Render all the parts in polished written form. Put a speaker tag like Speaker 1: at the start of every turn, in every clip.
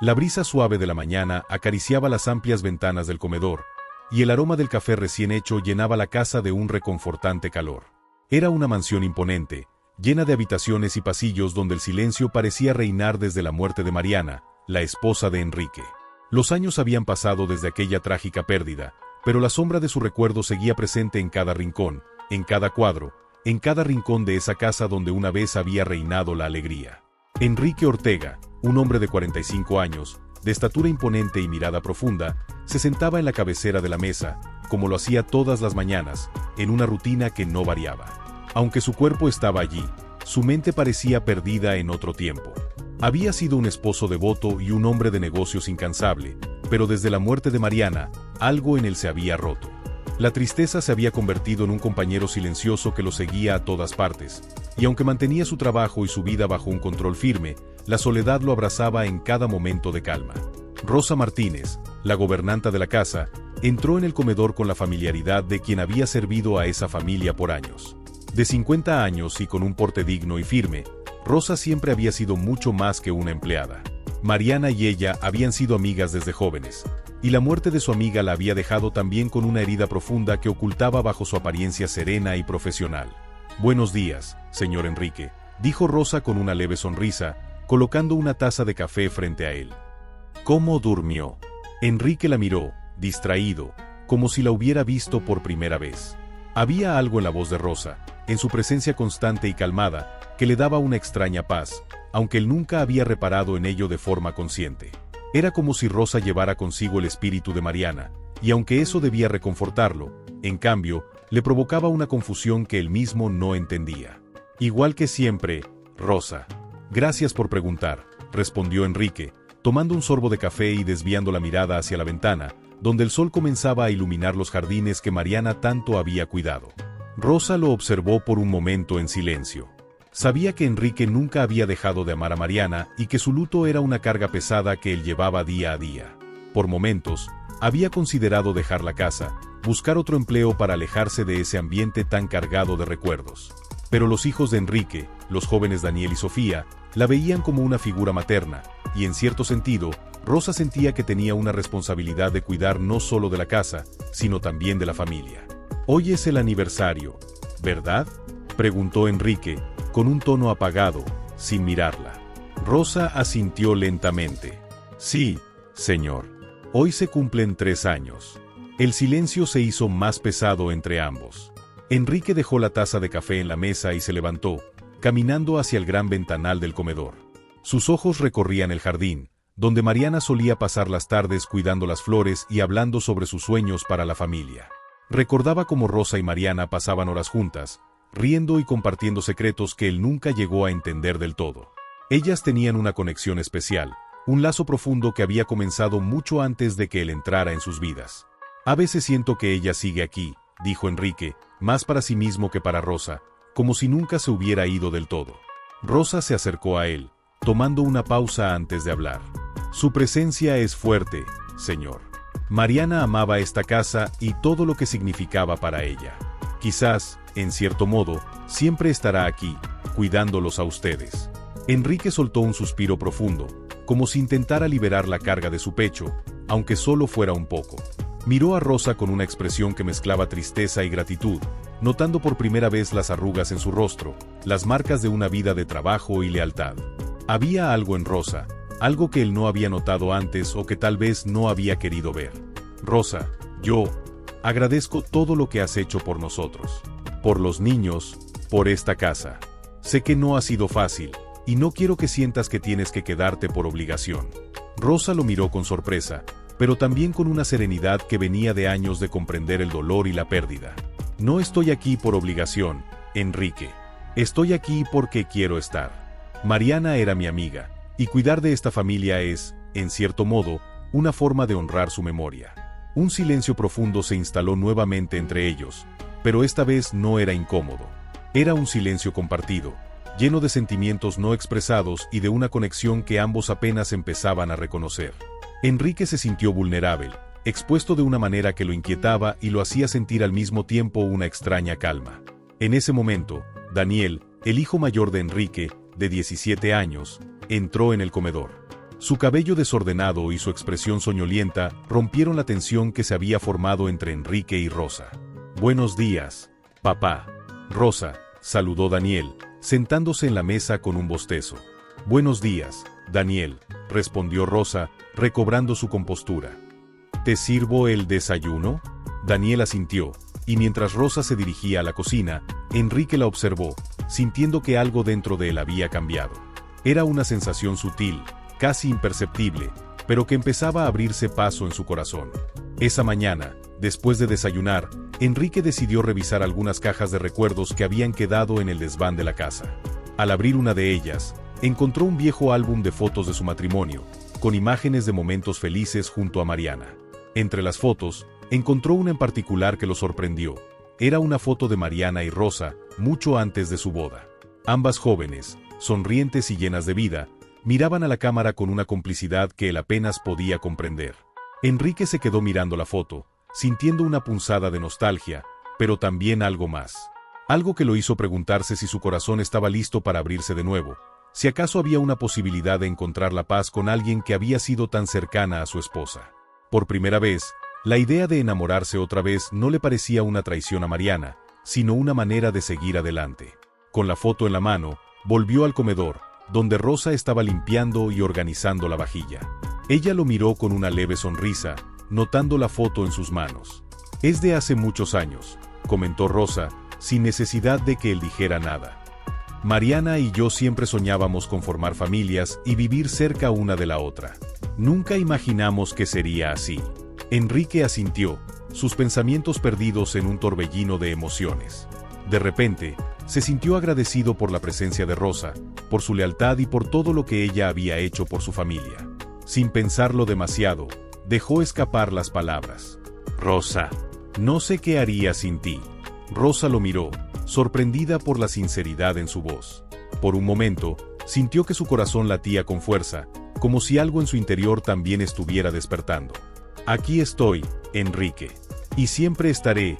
Speaker 1: La brisa suave de la mañana acariciaba las amplias ventanas del comedor, y el aroma del café recién hecho llenaba la casa de un reconfortante calor. Era una mansión imponente, llena de habitaciones y pasillos donde el silencio parecía reinar desde la muerte de Mariana, la esposa de Enrique. Los años habían pasado desde aquella trágica pérdida, pero la sombra de su recuerdo seguía presente en cada rincón, en cada cuadro, en cada rincón de esa casa donde una vez había reinado la alegría. Enrique Ortega, un hombre de 45 años, de estatura imponente y mirada profunda, se sentaba en la cabecera de la mesa, como lo hacía todas las mañanas, en una rutina que no variaba. Aunque su cuerpo estaba allí, su mente parecía perdida en otro tiempo. Había sido un esposo devoto y un hombre de negocios incansable, pero desde la muerte de Mariana, algo en él se había roto. La tristeza se había convertido en un compañero silencioso que lo seguía a todas partes, y aunque mantenía su trabajo y su vida bajo un control firme, la soledad lo abrazaba en cada momento de calma. Rosa Martínez, la gobernanta de la casa, entró en el comedor con la familiaridad de quien había servido a esa familia por años. De 50 años y con un porte digno y firme, Rosa siempre había sido mucho más que una empleada. Mariana y ella habían sido amigas desde jóvenes, y la muerte de su amiga la había dejado también con una herida profunda que ocultaba bajo su apariencia serena y profesional. «Buenos días, señor Enrique», dijo Rosa con una leve sonrisa, colocando una taza de café frente a él. «¿Cómo durmió?». Enrique la miró, distraído, como si la hubiera visto por primera vez. Había algo en la voz de Rosa, en su presencia constante y calmada, que le daba una extraña paz, aunque él nunca había reparado en ello de forma consciente. Era como si Rosa llevara consigo el espíritu de Mariana, y aunque eso debía reconfortarlo, en cambio, le provocaba una confusión que él mismo no entendía. «Igual que siempre, Rosa». «Gracias por preguntar», respondió Enrique, tomando un sorbo de café y desviando la mirada hacia la ventana, donde el sol comenzaba a iluminar los jardines que Mariana tanto había cuidado. Rosa lo observó por un momento en silencio. Sabía que Enrique nunca había dejado de amar a Mariana y que su luto era una carga pesada que él llevaba día a día. Por momentos, había considerado dejar la casa, buscar otro empleo para alejarse de ese ambiente tan cargado de recuerdos. Pero los hijos de Enrique, los jóvenes Daniel y Sofía, la veían como una figura materna, y en cierto sentido, Rosa sentía que tenía una responsabilidad de cuidar no solo de la casa, sino también de la familia. «Hoy es el aniversario, ¿verdad?», preguntó Enrique, con un tono apagado, sin mirarla. Rosa asintió lentamente. «Sí, señor. Hoy se cumplen 3 años». El silencio se hizo más pesado entre ambos. Enrique dejó la taza de café en la mesa y se levantó, caminando hacia el gran ventanal del comedor. Sus ojos recorrían el jardín, donde Mariana solía pasar las tardes cuidando las flores y hablando sobre sus sueños para la familia. Recordaba cómo Rosa y Mariana pasaban horas juntas, riendo y compartiendo secretos que él nunca llegó a entender del todo. Ellas tenían una conexión especial, un lazo profundo que había comenzado mucho antes de que él entrara en sus vidas. «A veces siento que ella sigue aquí», dijo Enrique, más para sí mismo que para Rosa, como si nunca se hubiera ido del todo. Rosa se acercó a él, tomando una pausa antes de hablar. «Su presencia es fuerte, señor. Mariana amaba esta casa y todo lo que significaba para ella. Quizás, en cierto modo, siempre estará aquí, cuidándolos a ustedes». Enrique soltó un suspiro profundo, como si intentara liberar la carga de su pecho, aunque solo fuera un poco. Miró a Rosa con una expresión que mezclaba tristeza y gratitud, notando por primera vez las arrugas en su rostro, las marcas de una vida de trabajo y lealtad. Había algo en Rosa, algo que él no había notado antes o que tal vez no había querido ver. «Rosa, yo agradezco todo lo que has hecho por nosotros, por los niños, por esta casa. Sé que no ha sido fácil, y no quiero que sientas que tienes que quedarte por obligación». Rosa lo miró con sorpresa, pero también con una serenidad que venía de años de comprender el dolor y la pérdida. «No estoy aquí por obligación, Enrique. Estoy aquí porque quiero estar. Mariana era mi amiga, y cuidar de esta familia es, en cierto modo, una forma de honrar su memoria». Un silencio profundo se instaló nuevamente entre ellos, pero esta vez no era incómodo. Era un silencio compartido, lleno de sentimientos no expresados y de una conexión que ambos apenas empezaban a reconocer. Enrique se sintió vulnerable, expuesto de una manera que lo inquietaba y lo hacía sentir al mismo tiempo una extraña calma. En ese momento, Daniel, el hijo mayor de Enrique, de 17 años, entró en el comedor. Su cabello desordenado y su expresión soñolienta rompieron la tensión que se había formado entre Enrique y Rosa. «Buenos días, papá». «Rosa», saludó Daniel, sentándose en la mesa con un bostezo. «Buenos días, Daniel», respondió Rosa, recobrando su compostura. «¿Te sirvo el desayuno?». Daniel asintió, y mientras Rosa se dirigía a la cocina, Enrique la observó, sintiendo que algo dentro de él había cambiado. Era una sensación sutil, casi imperceptible, pero que empezaba a abrirse paso en su corazón. Esa mañana, después de desayunar, Enrique decidió revisar algunas cajas de recuerdos que habían quedado en el desván de la casa. Al abrir una de ellas, encontró un viejo álbum de fotos de su matrimonio, con imágenes de momentos felices junto a Mariana. Entre las fotos, encontró una en particular que lo sorprendió. Era una foto de Mariana y Rosa, mucho antes de su boda. Ambas jóvenes, sonrientes y llenas de vida, miraban a la cámara con una complicidad que él apenas podía comprender. Enrique se quedó mirando la foto, sintiendo una punzada de nostalgia, pero también algo más. Algo que lo hizo preguntarse si su corazón estaba listo para abrirse de nuevo, si acaso había una posibilidad de encontrar la paz con alguien que había sido tan cercana a su esposa. Por primera vez, la idea de enamorarse otra vez no le parecía una traición a Mariana, sino una manera de seguir adelante. Con la foto en la mano, volvió al comedor, donde Rosa estaba limpiando y organizando la vajilla. Ella lo miró con una leve sonrisa, notando la foto en sus manos. «Es de hace muchos años», comentó Rosa, sin necesidad de que él dijera nada. «Mariana y yo siempre soñábamos con formar familias y vivir cerca una de la otra. Nunca imaginamos que sería así». Enrique asintió, sus pensamientos perdidos en un torbellino de emociones. De repente, se sintió agradecido por la presencia de Rosa, por su lealtad y por todo lo que ella había hecho por su familia. Sin pensarlo demasiado, dejó escapar las palabras. «Rosa, no sé qué haría sin ti». Rosa lo miró, sorprendida por la sinceridad en su voz. Por un momento, sintió que su corazón latía con fuerza, como si algo en su interior también estuviera despertando. «Aquí estoy, Enrique. Y siempre estaré,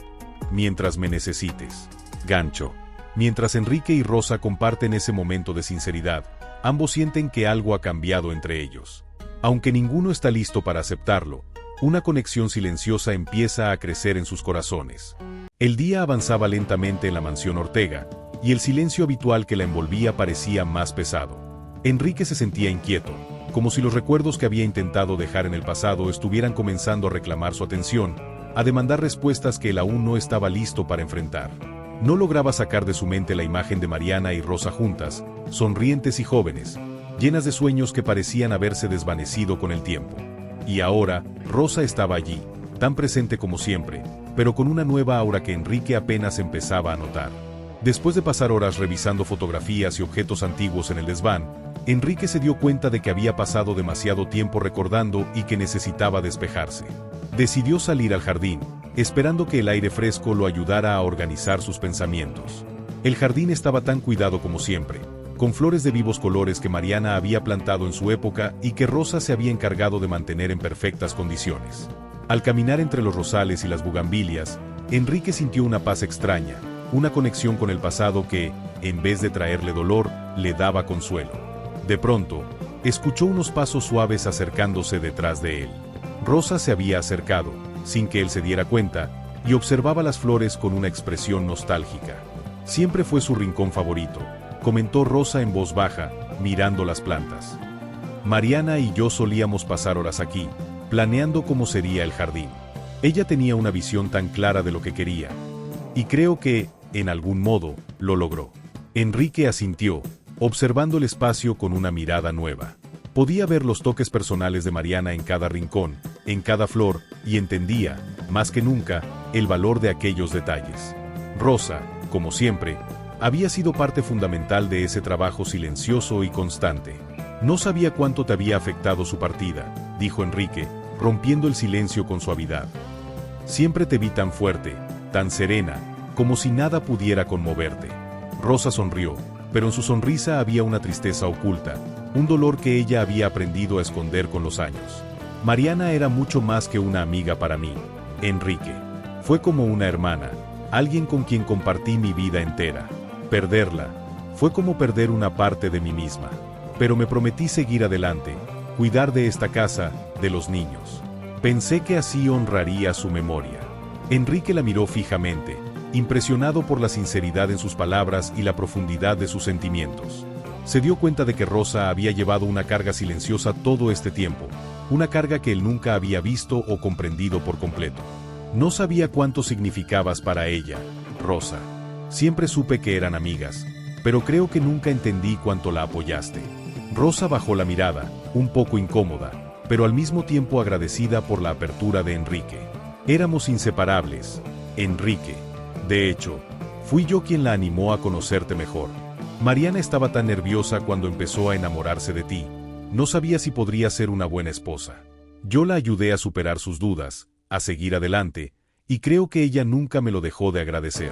Speaker 1: mientras me necesites». Gancho. Mientras Enrique y Rosa comparten ese momento de sinceridad, ambos sienten que algo ha cambiado entre ellos. Aunque ninguno está listo para aceptarlo, una conexión silenciosa empieza a crecer en sus corazones. El día avanzaba lentamente en la mansión Ortega, y el silencio habitual que la envolvía parecía más pesado. Enrique se sentía inquieto, como si los recuerdos que había intentado dejar en el pasado estuvieran comenzando a reclamar su atención, a demandar respuestas que él aún no estaba listo para enfrentar. No lograba sacar de su mente la imagen de Mariana y Rosa juntas, sonrientes y jóvenes, llenas de sueños que parecían haberse desvanecido con el tiempo. Y ahora, Rosa estaba allí, tan presente como siempre, pero con una nueva aura que Enrique apenas empezaba a notar. Después de pasar horas revisando fotografías y objetos antiguos en el desván, Enrique se dio cuenta de que había pasado demasiado tiempo recordando y que necesitaba despejarse. Decidió salir al jardín, esperando que el aire fresco lo ayudara a organizar sus pensamientos. El jardín estaba tan cuidado como siempre, con flores de vivos colores que Mariana había plantado en su época y que Rosa se había encargado de mantener en perfectas condiciones. Al caminar entre los rosales y las bugambilias, Enrique sintió una paz extraña, una conexión con el pasado que, en vez de traerle dolor, le daba consuelo. De pronto, escuchó unos pasos suaves acercándose detrás de él. Rosa se había acercado, sin que él se diera cuenta, y observaba las flores con una expresión nostálgica. Siempre fue su rincón favorito, comentó Rosa en voz baja, mirando las plantas. Mariana y yo solíamos pasar horas aquí, planeando cómo sería el jardín. Ella tenía una visión tan clara de lo que quería. Y creo que, en algún modo, lo logró. Enrique asintió, observando el espacio con una mirada nueva. Podía ver los toques personales de Mariana en cada rincón, en cada flor, y entendía, más que nunca, el valor de aquellos detalles. Rosa, como siempre, había sido parte fundamental de ese trabajo silencioso y constante. No sabía cuánto te había afectado su partida, dijo Enrique, rompiendo el silencio con suavidad. Siempre te vi tan fuerte, tan serena, como si nada pudiera conmoverte. Rosa sonrió, pero en su sonrisa había una tristeza oculta, un dolor que ella había aprendido a esconder con los años. Mariana era mucho más que una amiga para mí, Enrique. Fue como una hermana, alguien con quien compartí mi vida entera. Perderla fue como perder una parte de mí misma. Pero me prometí seguir adelante, cuidar de esta casa, de los niños. Pensé que así honraría su memoria. Enrique la miró fijamente, impresionado por la sinceridad en sus palabras y la profundidad de sus sentimientos. Se dio cuenta de que Rosa había llevado una carga silenciosa todo este tiempo, una carga que él nunca había visto o comprendido por completo. No sabía cuánto significabas para ella, Rosa. Siempre supe que eran amigas, pero creo que nunca entendí cuánto la apoyaste. Rosa bajó la mirada, un poco incómoda, pero al mismo tiempo agradecida por la apertura de Enrique. Éramos inseparables, Enrique. De hecho, fui yo quien la animó a conocerte mejor. Mariana estaba tan nerviosa cuando empezó a enamorarse de ti. No sabía si podría ser una buena esposa. Yo la ayudé a superar sus dudas, a seguir adelante, y creo que ella nunca me lo dejó de agradecer.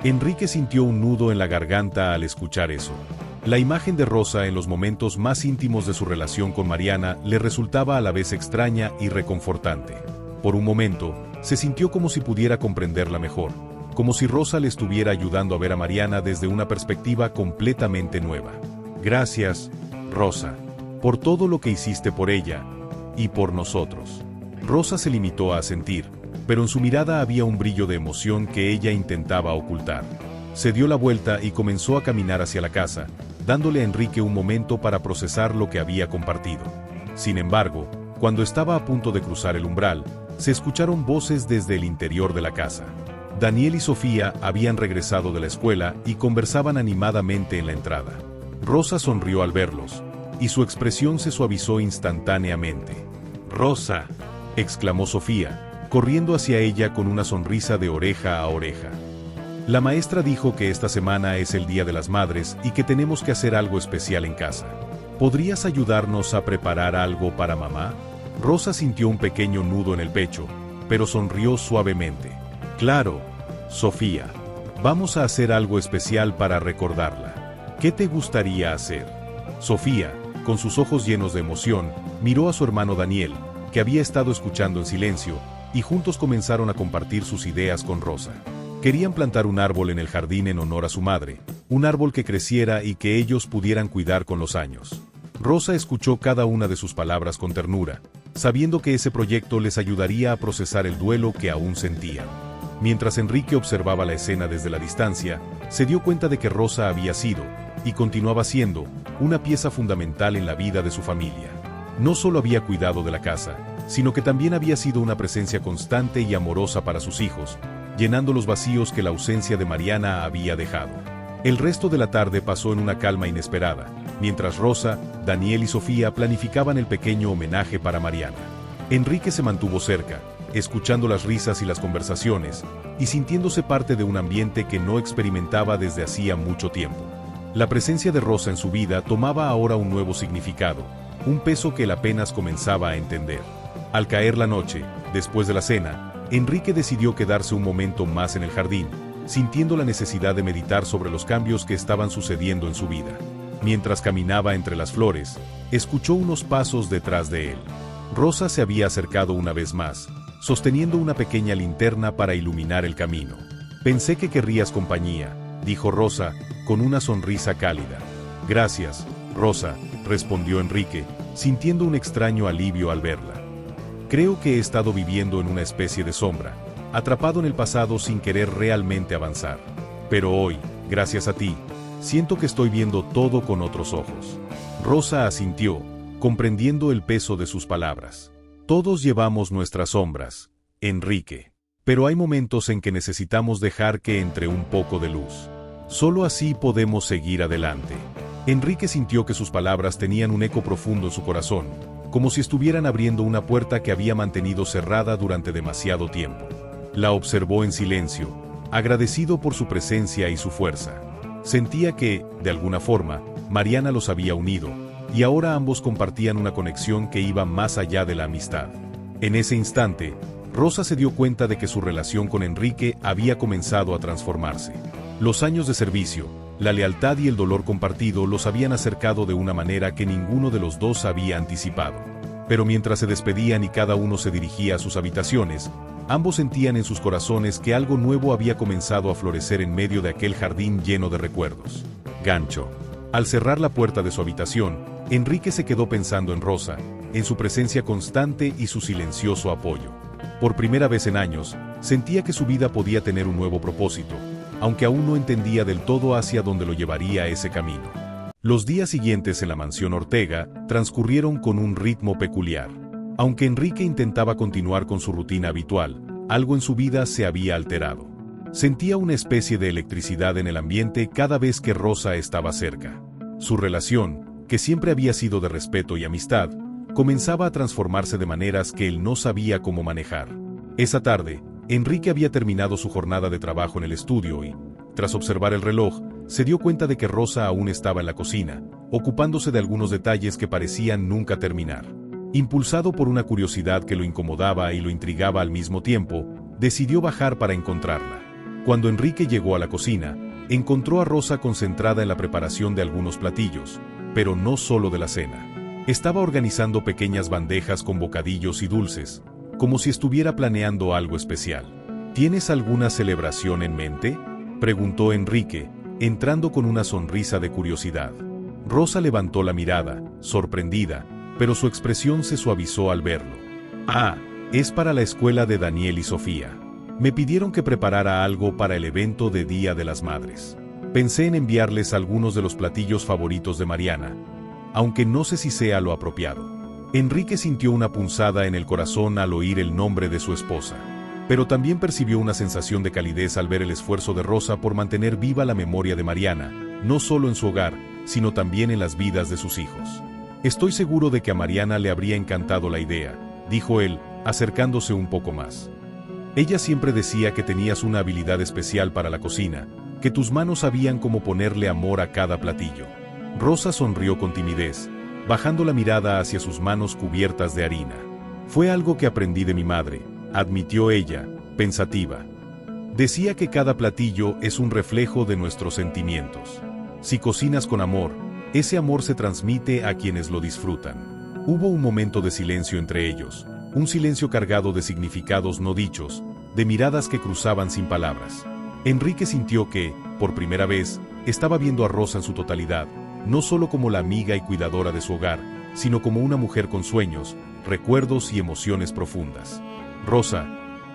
Speaker 1: Enrique sintió un nudo en la garganta al escuchar eso. La imagen de Rosa en los momentos más íntimos de su relación con Mariana le resultaba a la vez extraña y reconfortante. Por un momento, se sintió como si pudiera comprenderla mejor, como si Rosa le estuviera ayudando a ver a Mariana desde una perspectiva completamente nueva. Gracias, Rosa, por todo lo que hiciste por ella y por nosotros. Rosa se limitó a asentir, pero en su mirada había un brillo de emoción que ella intentaba ocultar. Se dio la vuelta y comenzó a caminar hacia la casa, dándole a Enrique un momento para procesar lo que había compartido. Sin embargo, cuando estaba a punto de cruzar el umbral, se escucharon voces desde el interior de la casa. Daniel y Sofía habían regresado de la escuela y conversaban animadamente en la entrada. Rosa sonrió al verlos, y su expresión se suavizó instantáneamente. «Rosa», exclamó Sofía, corriendo hacia ella con una sonrisa de oreja a oreja. La maestra dijo que esta semana es el Día de las Madres y que tenemos que hacer algo especial en casa. ¿Podrías ayudarnos a preparar algo para mamá? Rosa sintió un pequeño nudo en el pecho, pero sonrió suavemente. Claro, Sofía. Vamos a hacer algo especial para recordarla. ¿Qué te gustaría hacer? Sofía, con sus ojos llenos de emoción, miró a su hermano Daniel, que había estado escuchando en silencio, y juntos comenzaron a compartir sus ideas con Rosa. Querían plantar un árbol en el jardín en honor a su madre, un árbol que creciera y que ellos pudieran cuidar con los años. Rosa escuchó cada una de sus palabras con ternura, sabiendo que ese proyecto les ayudaría a procesar el duelo que aún sentían. Mientras Enrique observaba la escena desde la distancia, se dio cuenta de que Rosa había sido, y continuaba siendo, una pieza fundamental en la vida de su familia. No solo había cuidado de la casa, sino que también había sido una presencia constante y amorosa para sus hijos, llenando los vacíos que la ausencia de Mariana había dejado. El resto de la tarde pasó en una calma inesperada, mientras Rosa, Daniel y Sofía planificaban el pequeño homenaje para Mariana. Enrique se mantuvo cerca, escuchando las risas y las conversaciones, y sintiéndose parte de un ambiente que no experimentaba desde hacía mucho tiempo. La presencia de Rosa en su vida tomaba ahora un nuevo significado, un peso que él apenas comenzaba a entender. Al caer la noche, después de la cena, Enrique decidió quedarse un momento más en el jardín, sintiendo la necesidad de meditar sobre los cambios que estaban sucediendo en su vida. Mientras caminaba entre las flores, escuchó unos pasos detrás de él. Rosa se había acercado una vez más, sosteniendo una pequeña linterna para iluminar el camino. «Pensé que querrías compañía», dijo Rosa, con una sonrisa cálida. «Gracias, Rosa», respondió Enrique, sintiendo un extraño alivio al verla. «Creo que he estado viviendo en una especie de sombra, atrapado en el pasado sin querer realmente avanzar. Pero hoy, gracias a ti, siento que estoy viendo todo con otros ojos». Rosa asintió, comprendiendo el peso de sus palabras. «Todos llevamos nuestras sombras, Enrique. Pero hay momentos en que necesitamos dejar que entre un poco de luz. Solo así podemos seguir adelante». Enrique sintió que sus palabras tenían un eco profundo en su corazón, como si estuvieran abriendo una puerta que había mantenido cerrada durante demasiado tiempo. La observó en silencio, agradecido por su presencia y su fuerza. Sentía que, de alguna forma, Mariana los había unido, y ahora ambos compartían una conexión que iba más allá de la amistad. En ese instante, Rosa se dio cuenta de que su relación con Enrique había comenzado a transformarse. Los años de servicio, la lealtad y el dolor compartido los habían acercado de una manera que ninguno de los dos había anticipado. Pero mientras se despedían y cada uno se dirigía a sus habitaciones, ambos sentían en sus corazones que algo nuevo había comenzado a florecer en medio de aquel jardín lleno de recuerdos. Gancho. Al cerrar la puerta de su habitación, Enrique se quedó pensando en Rosa, en su presencia constante y su silencioso apoyo. Por primera vez en años, sentía que su vida podía tener un nuevo propósito, aunque aún no entendía del todo hacia dónde lo llevaría ese camino. Los días siguientes en la mansión Ortega transcurrieron con un ritmo peculiar. Aunque Enrique intentaba continuar con su rutina habitual, algo en su vida se había alterado. Sentía una especie de electricidad en el ambiente cada vez que Rosa estaba cerca. Su relación, que siempre había sido de respeto y amistad, comenzaba a transformarse de maneras que él no sabía cómo manejar. Esa tarde, Enrique había terminado su jornada de trabajo en el estudio y, tras observar el reloj, se dio cuenta de que Rosa aún estaba en la cocina, ocupándose de algunos detalles que parecían nunca terminar. Impulsado por una curiosidad que lo incomodaba y lo intrigaba al mismo tiempo, decidió bajar para encontrarla. Cuando Enrique llegó a la cocina, encontró a Rosa concentrada en la preparación de algunos platillos, pero no solo de la cena. Estaba organizando pequeñas bandejas con bocadillos y dulces, como si estuviera planeando algo especial. ¿Tienes alguna celebración en mente?, preguntó Enrique, entrando con una sonrisa de curiosidad. Rosa levantó la mirada, sorprendida, pero su expresión se suavizó al verlo. Ah, es para la escuela de Daniel y Sofía. Me pidieron que preparara algo para el evento de Día de las Madres. Pensé en enviarles algunos de los platillos favoritos de Mariana, aunque no sé si sea lo apropiado. Enrique sintió una punzada en el corazón al oír el nombre de su esposa, pero también percibió una sensación de calidez al ver el esfuerzo de Rosa por mantener viva la memoria de Mariana, no solo en su hogar, sino también en las vidas de sus hijos. Estoy seguro de que a Mariana le habría encantado la idea, dijo él, acercándose un poco más. Ella siempre decía que tenías una habilidad especial para la cocina, que tus manos sabían cómo ponerle amor a cada platillo. Rosa sonrió con timidez, bajando la mirada hacia sus manos cubiertas de harina. Fue algo que aprendí de mi madre, admitió ella, pensativa. Decía que cada platillo es un reflejo de nuestros sentimientos. Si cocinas con amor, ese amor se transmite a quienes lo disfrutan. Hubo un momento de silencio entre ellos, un silencio cargado de significados no dichos, de miradas que cruzaban sin palabras. Enrique sintió que, por primera vez, estaba viendo a Rosa en su totalidad, no solo como la amiga y cuidadora de su hogar, sino como una mujer con sueños, recuerdos y emociones profundas. Rosa,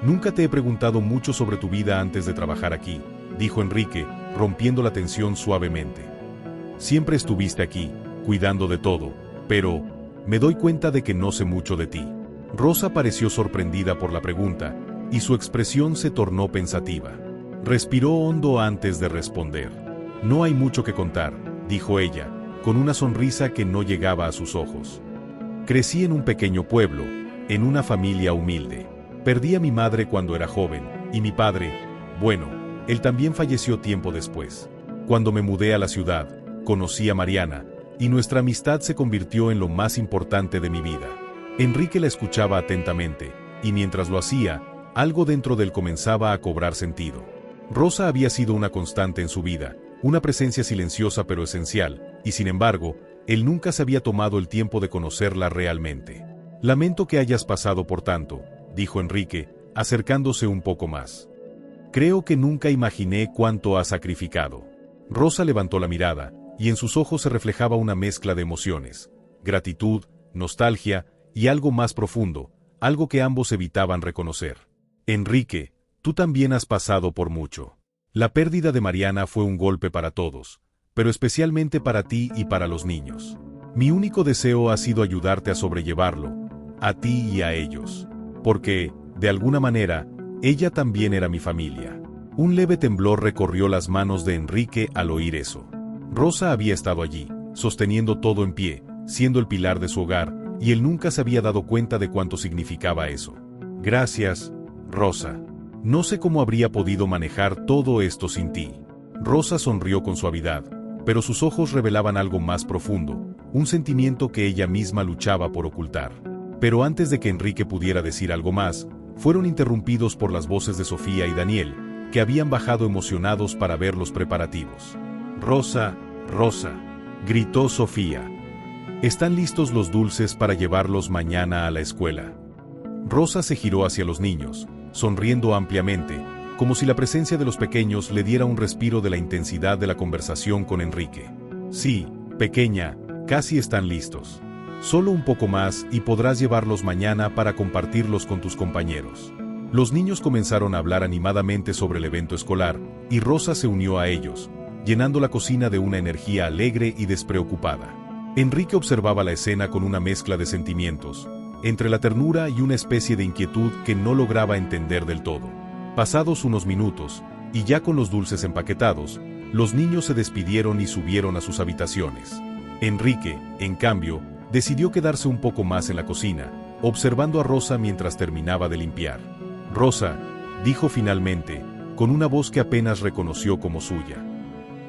Speaker 1: nunca te he preguntado mucho sobre tu vida antes de trabajar aquí, dijo Enrique, rompiendo la tensión suavemente. Siempre estuviste aquí, cuidando de todo, pero me doy cuenta de que no sé mucho de ti. Rosa pareció sorprendida por la pregunta, y su expresión se tornó pensativa. Respiró hondo antes de responder. No hay mucho que contar, dijo ella, con una sonrisa que no llegaba a sus ojos. Crecí en un pequeño pueblo, en una familia humilde. Perdí a mi madre cuando era joven, y mi padre, bueno, él también falleció tiempo después. Cuando me mudé a la ciudad, conocí a Mariana, y nuestra amistad se convirtió en lo más importante de mi vida. Enrique la escuchaba atentamente, y mientras lo hacía, algo dentro de él comenzaba a cobrar sentido. Rosa había sido una constante en su vida, una presencia silenciosa pero esencial, y sin embargo, él nunca se había tomado el tiempo de conocerla realmente. Lamento que hayas pasado por tanto, dijo Enrique, acercándose un poco más. Creo que nunca imaginé cuánto has sacrificado. Rosa levantó la mirada, y en sus ojos se reflejaba una mezcla de emociones, gratitud, nostalgia, y algo más profundo, algo que ambos evitaban reconocer. Enrique, tú también has pasado por mucho. La pérdida de Mariana fue un golpe para todos, pero especialmente para ti y para los niños. Mi único deseo ha sido ayudarte a sobrellevarlo, a ti y a ellos. Porque, de alguna manera, ella también era mi familia. Un leve temblor recorrió las manos de Enrique al oír eso. Rosa había estado allí, sosteniendo todo en pie, siendo el pilar de su hogar, y él nunca se había dado cuenta de cuánto significaba eso. Gracias, Rosa. No sé cómo habría podido manejar todo esto sin ti. Rosa sonrió con suavidad, pero sus ojos revelaban algo más profundo, un sentimiento que ella misma luchaba por ocultar. Pero antes de que Enrique pudiera decir algo más, fueron interrumpidos por las voces de Sofía y Daniel, que habían bajado emocionados para ver los preparativos. Rosa, Rosa, gritó Sofía. ¿Están listos los dulces para llevarlos mañana a la escuela? Rosa se giró hacia los niños, sonriendo ampliamente, como si la presencia de los pequeños le diera un respiro de la intensidad de la conversación con Enrique. Sí, pequeña, casi están listos. Solo un poco más y podrás llevarlos mañana para compartirlos con tus compañeros. Los niños comenzaron a hablar animadamente sobre el evento escolar, y Rosa se unió a ellos, llenando la cocina de una energía alegre y despreocupada. Enrique observaba la escena con una mezcla de sentimientos, entre la ternura y una especie de inquietud que no lograba entender del todo. Pasados unos minutos, y ya con los dulces empaquetados, los niños se despidieron y subieron a sus habitaciones. Enrique, en cambio, decidió quedarse un poco más en la cocina, observando a Rosa mientras terminaba de limpiar. «Rosa», dijo finalmente, con una voz que apenas reconoció como suya.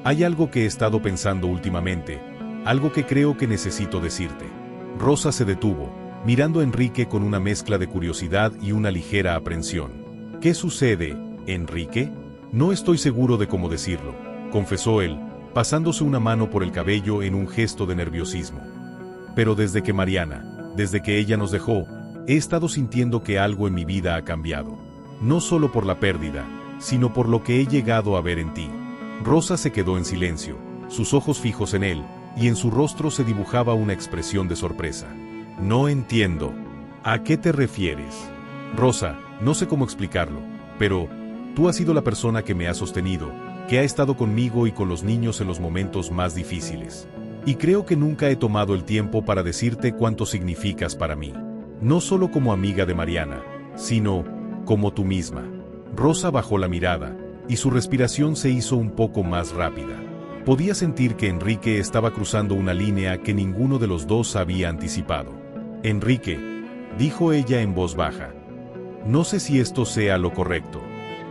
Speaker 1: «Hay algo que he estado pensando últimamente, algo que creo que necesito decirte». Rosa se detuvo, mirando a Enrique con una mezcla de curiosidad y una ligera aprensión. «¿Qué sucede, Enrique?» «No estoy seguro de cómo decirlo», confesó él, pasándose una mano por el cabello en un gesto de nerviosismo. «Pero desde que ella nos dejó, he estado sintiendo que algo en mi vida ha cambiado. No solo por la pérdida, sino por lo que he llegado a ver en ti». Rosa se quedó en silencio, sus ojos fijos en él, y en su rostro se dibujaba una expresión de sorpresa. «No entiendo. ¿A qué te refieres?» «Rosa, no sé cómo explicarlo, pero tú has sido la persona que me ha sostenido, que ha estado conmigo y con los niños en los momentos más difíciles. Y creo que nunca he tomado el tiempo para decirte cuánto significas para mí. No solo como amiga de Mariana, sino como tú misma». Rosa bajó la mirada, y su respiración se hizo un poco más rápida. Podía sentir que Enrique estaba cruzando una línea que ninguno de los dos había anticipado. «Enrique», dijo ella en voz baja, «no sé si esto sea lo correcto.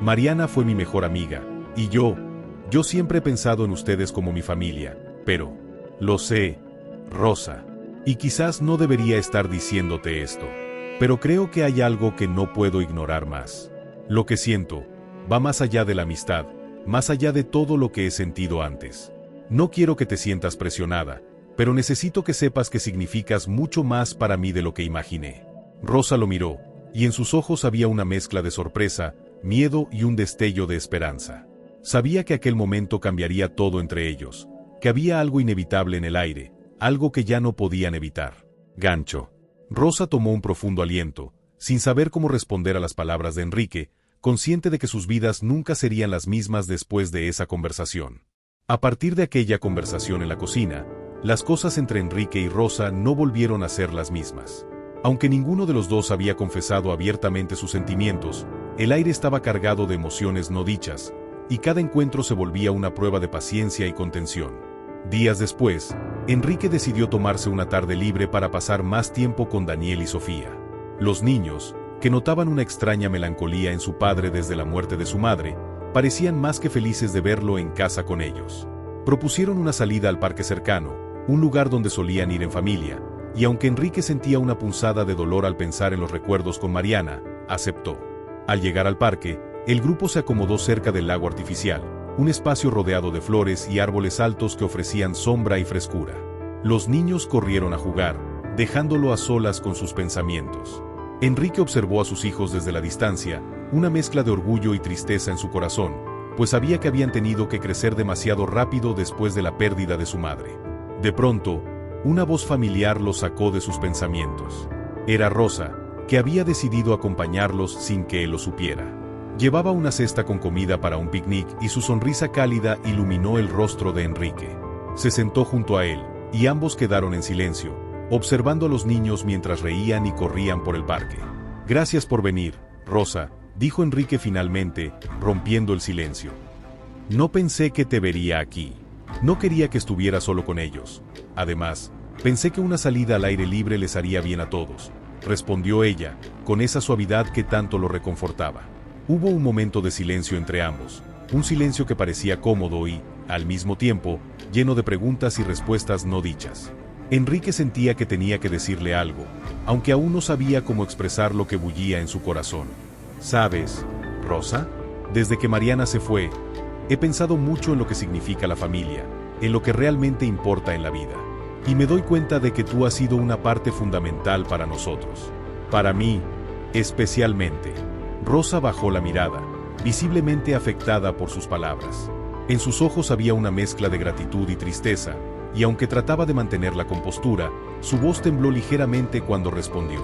Speaker 1: Mariana fue mi mejor amiga, y yo siempre he pensado en ustedes como mi familia, pero, lo sé, Rosa, y quizás no debería estar diciéndote esto, pero creo que hay algo que no puedo ignorar más. Lo que siento va más allá de la amistad, más allá de todo lo que he sentido antes. No quiero que te sientas presionada, pero necesito que sepas que significas mucho más para mí de lo que imaginé». Rosa lo miró, y en sus ojos había una mezcla de sorpresa, miedo y un destello de esperanza. Sabía que aquel momento cambiaría todo entre ellos, que había algo inevitable en el aire, algo que ya no podían evitar. «Gancho». Rosa tomó un profundo aliento, sin saber cómo responder a las palabras de Enrique, consciente de que sus vidas nunca serían las mismas después de esa conversación. A partir de aquella conversación en la cocina, las cosas entre Enrique y Rosa no volvieron a ser las mismas. Aunque ninguno de los dos había confesado abiertamente sus sentimientos, el aire estaba cargado de emociones no dichas, y cada encuentro se volvía una prueba de paciencia y contención. Días después, Enrique decidió tomarse una tarde libre para pasar más tiempo con Daniel y Sofía. Los niños, que notaban una extraña melancolía en su padre desde la muerte de su madre, parecían más que felices de verlo en casa con ellos. Propusieron una salida al parque cercano, un lugar donde solían ir en familia, y aunque Enrique sentía una punzada de dolor al pensar en los recuerdos con Mariana, aceptó. Al llegar al parque, el grupo se acomodó cerca del lago artificial, un espacio rodeado de flores y árboles altos que ofrecían sombra y frescura. Los niños corrieron a jugar, dejándolo a solas con sus pensamientos. Enrique observó a sus hijos desde la distancia, una mezcla de orgullo y tristeza en su corazón, pues sabía que habían tenido que crecer demasiado rápido después de la pérdida de su madre. De pronto, una voz familiar los sacó de sus pensamientos. Era Rosa, que había decidido acompañarlos sin que él lo supiera. Llevaba una cesta con comida para un picnic y su sonrisa cálida iluminó el rostro de Enrique. Se sentó junto a él, y ambos quedaron en silencio, observando a los niños mientras reían y corrían por el parque. «Gracias por venir, Rosa», dijo Enrique finalmente, rompiendo el silencio. «No pensé que te vería aquí. No quería que estuviera solo con ellos. Además, pensé que una salida al aire libre les haría bien a todos», respondió ella, con esa suavidad que tanto lo reconfortaba. Hubo un momento de silencio entre ambos, un silencio que parecía cómodo y, al mismo tiempo, lleno de preguntas y respuestas no dichas. Enrique sentía que tenía que decirle algo, aunque aún no sabía cómo expresar lo que bullía en su corazón. «¿Sabes, Rosa? Desde que Mariana se fue, he pensado mucho en lo que significa la familia, en lo que realmente importa en la vida. Y me doy cuenta de que tú has sido una parte fundamental para nosotros. Para mí, especialmente». Rosa bajó la mirada, visiblemente afectada por sus palabras. En sus ojos había una mezcla de gratitud y tristeza, y aunque trataba de mantener la compostura, su voz tembló ligeramente cuando respondió: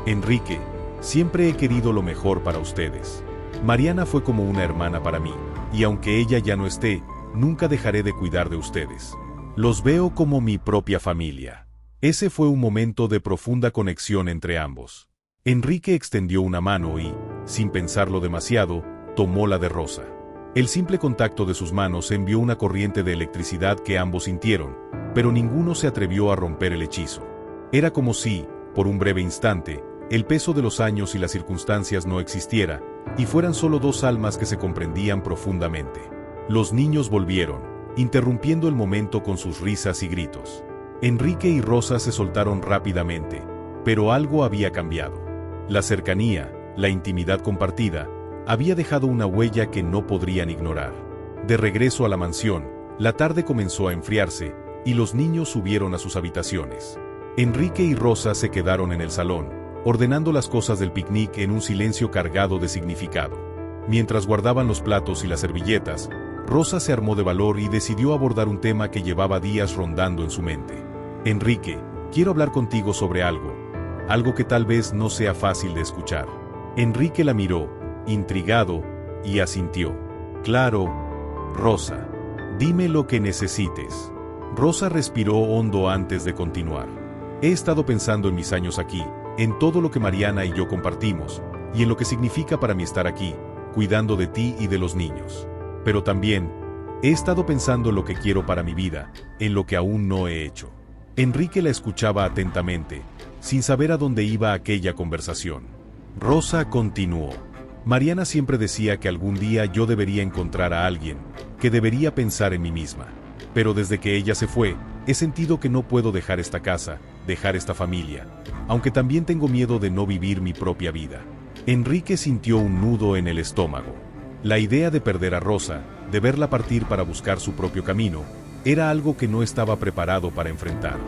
Speaker 1: Enrique, siempre he querido lo mejor para ustedes. Mariana fue como una hermana para mí, y aunque ella ya no esté, nunca dejaré de cuidar de ustedes. Los veo como mi propia familia. Ese fue un momento de profunda conexión entre ambos. Enrique extendió una mano y, sin pensarlo demasiado, tomó la de Rosa. El simple contacto de sus manos envió una corriente de electricidad que ambos sintieron, pero ninguno se atrevió a romper el hechizo. Era como si, por un breve instante, el peso de los años y las circunstancias no existiera, y fueran solo dos almas que se comprendían profundamente. Los niños volvieron, interrumpiendo el momento con sus risas y gritos. Enrique y Rosa se soltaron rápidamente, pero algo había cambiado. La cercanía, la intimidad compartida, había dejado una huella que no podrían ignorar. De regreso a la mansión, la tarde comenzó a enfriarse, y los niños subieron a sus habitaciones. Enrique y Rosa se quedaron en el salón, ordenando las cosas del picnic en un silencio cargado de significado. Mientras guardaban los platos y las servilletas, Rosa se armó de valor y decidió abordar un tema que llevaba días rondando en su mente. Enrique, quiero hablar contigo sobre algo que tal vez no sea fácil de escuchar. Enrique la miró, intrigado, y asintió. Claro, Rosa, dime lo que necesites. Rosa respiró hondo antes de continuar. He estado pensando en mis años aquí, en todo lo que Mariana y yo compartimos, y en lo que significa para mí estar aquí, cuidando de ti y de los niños. Pero también, he estado pensando en lo que quiero para mi vida, en lo que aún no he hecho. Enrique la escuchaba atentamente, sin saber a dónde iba aquella conversación. Rosa continuó. Mariana siempre decía que algún día yo debería encontrar a alguien, que debería pensar en mí misma. Pero desde que ella se fue, he sentido que no puedo dejar esta casa, dejar esta familia, aunque también tengo miedo de no vivir mi propia vida. Enrique sintió un nudo en el estómago. La idea de perder a Rosa, de verla partir para buscar su propio camino, era algo que no estaba preparado para enfrentar.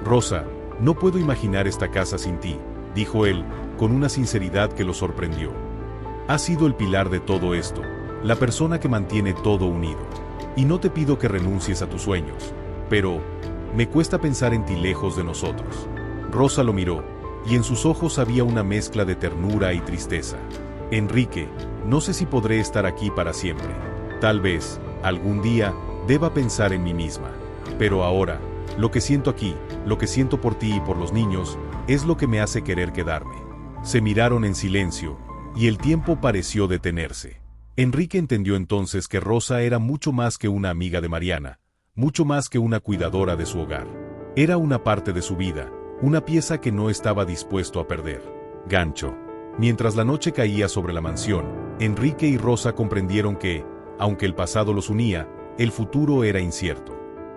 Speaker 1: Rosa, no puedo imaginar esta casa sin ti, dijo él, con una sinceridad que lo sorprendió. Has sido el pilar de todo esto, la persona que mantiene todo unido. Y no te pido que renuncies a tus sueños, pero me cuesta pensar en ti lejos de nosotros. Rosa lo miró, y en sus ojos había una mezcla de ternura y tristeza. Enrique, no sé si podré estar aquí para siempre. Tal vez, algún día, deba pensar en mí misma. Pero ahora, lo que siento aquí, lo que siento por ti y por los niños, es lo que me hace querer quedarme. Se miraron en silencio, y el tiempo pareció detenerse. Enrique entendió entonces que Rosa era mucho más que una amiga de Mariana, mucho más que una cuidadora de su hogar. Era una parte de su vida, una pieza que no estaba dispuesto a perder. Gancho. Mientras la noche caía sobre la mansión, Enrique y Rosa comprendieron que, aunque el pasado los unía, el futuro era incierto.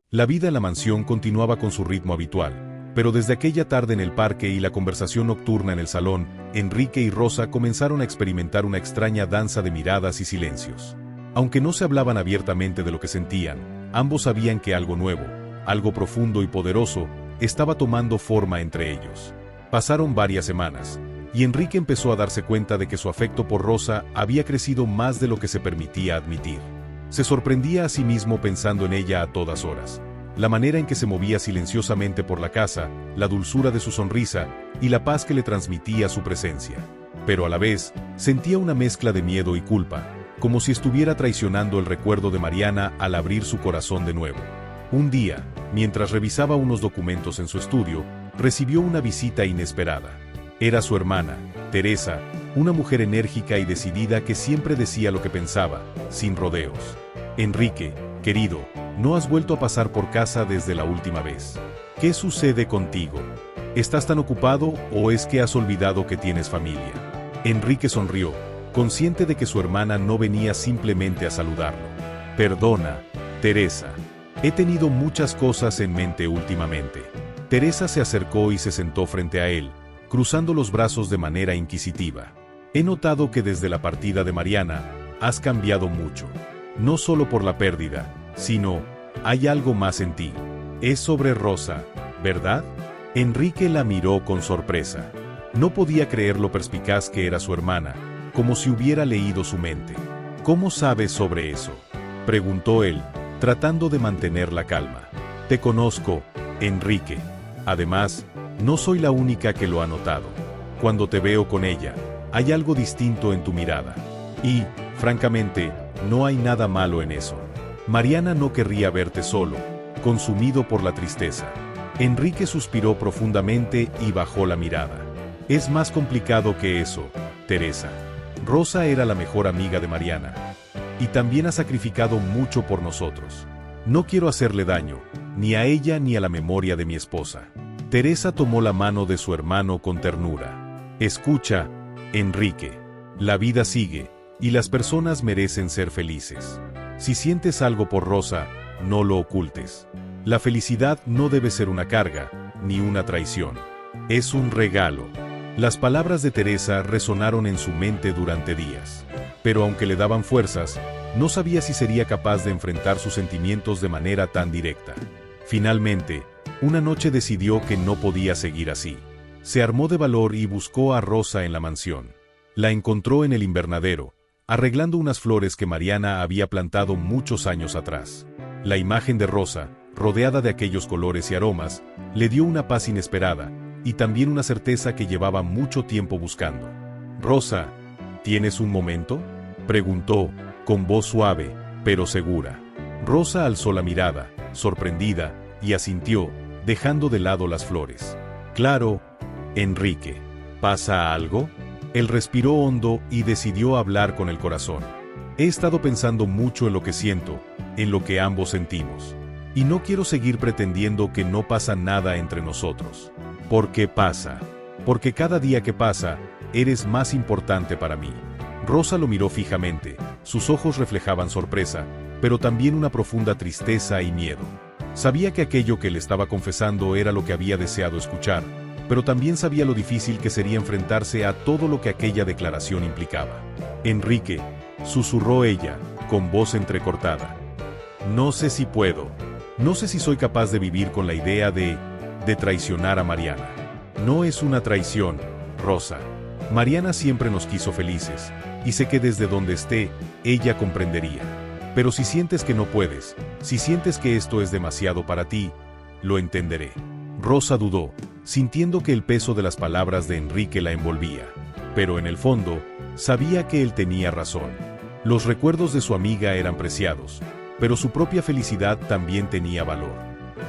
Speaker 1: La vida en la mansión continuaba con su ritmo habitual, pero desde aquella tarde en el parque y la conversación nocturna en el salón, Enrique y Rosa comenzaron a experimentar una extraña danza de miradas y silencios. Aunque no se hablaban abiertamente de lo que sentían, ambos sabían que algo nuevo, algo profundo y poderoso, estaba tomando forma entre ellos. Pasaron varias semanas, y Enrique empezó a darse cuenta de que su afecto por Rosa había crecido más de lo que se permitía admitir. Se sorprendía a sí mismo pensando en ella a todas horas. La manera en que se movía silenciosamente por la casa, la dulzura de su sonrisa y la paz que le transmitía su presencia. Pero a la vez, sentía una mezcla de miedo y culpa, como si estuviera traicionando el recuerdo de Mariana al abrir su corazón de nuevo. Un día, mientras revisaba unos documentos en su estudio, recibió una visita inesperada. Era su hermana, Teresa, una mujer enérgica y decidida que siempre decía lo que pensaba, sin rodeos. Enrique, querido, no has vuelto a pasar por casa desde la última vez. ¿Qué sucede contigo? ¿Estás tan ocupado o es que has olvidado que tienes familia? Enrique sonrió, consciente de que su hermana no venía simplemente a saludarlo. Perdona, Teresa. He tenido muchas cosas en mente últimamente. Teresa se acercó y se sentó frente a él, cruzando los brazos de manera inquisitiva. He notado que desde la partida de Mariana, has cambiado mucho. No solo por la pérdida, sino, hay algo más en ti. Es sobre Rosa, ¿verdad? Enrique la miró con sorpresa. No podía creer lo perspicaz que era su hermana, como si hubiera leído su mente. ¿Cómo sabes sobre eso?, preguntó él, tratando de mantener la calma. Te conozco, Enrique. Además, no soy la única que lo ha notado. Cuando te veo con ella, hay algo distinto en tu mirada. Y, francamente, no hay nada malo en eso. Mariana no querría verte solo, consumido por la tristeza. Enrique suspiró profundamente y bajó la mirada. Es más complicado que eso, Teresa. Rosa era la mejor amiga de Mariana. Y también ha sacrificado mucho por nosotros. No quiero hacerle daño, ni a ella ni a la memoria de mi esposa. Teresa tomó la mano de su hermano con ternura. Escucha, Enrique. La vida sigue, y las personas merecen ser felices. Si sientes algo por Rosa, no lo ocultes. La felicidad no debe ser una carga, ni una traición. Es un regalo. Las palabras de Teresa resonaron en su mente durante días. Pero aunque le daban fuerzas, no sabía si sería capaz de enfrentar sus sentimientos de manera tan directa. Finalmente, una noche decidió que no podía seguir así. Se armó de valor y buscó a Rosa en la mansión. La encontró en el invernadero, arreglando unas flores que Mariana había plantado muchos años atrás. La imagen de Rosa, rodeada de aquellos colores y aromas, le dio una paz inesperada, y también una certeza que llevaba mucho tiempo buscando. «Rosa, ¿tienes un momento?», preguntó, con voz suave, pero segura. Rosa alzó la mirada, sorprendida, y asintió, dejando de lado las flores. «Claro, Enrique. ¿Pasa algo?». Él respiró hondo y decidió hablar con el corazón. «He estado pensando mucho en lo que siento, en lo que ambos sentimos. Y no quiero seguir pretendiendo que no pasa nada entre nosotros. ¿Por qué pasa? Porque cada día que pasa, eres más importante para mí». Rosa lo miró fijamente, sus ojos reflejaban sorpresa, pero también una profunda tristeza y miedo. Sabía que aquello que le estaba confesando era lo que había deseado escuchar, pero también sabía lo difícil que sería enfrentarse a todo lo que aquella declaración implicaba. «Enrique», susurró ella, con voz entrecortada. «No sé si puedo. No sé si soy capaz de vivir con la idea de traicionar a Mariana». «No es una traición, Rosa. Mariana siempre nos quiso felices, y sé que desde donde esté, ella comprendería. Pero si sientes que no puedes, si sientes que esto es demasiado para ti, lo entenderé». Rosa dudó, sintiendo que el peso de las palabras de Enrique la envolvía. Pero en el fondo, sabía que él tenía razón. Los recuerdos de su amiga eran preciados, pero su propia felicidad también tenía valor.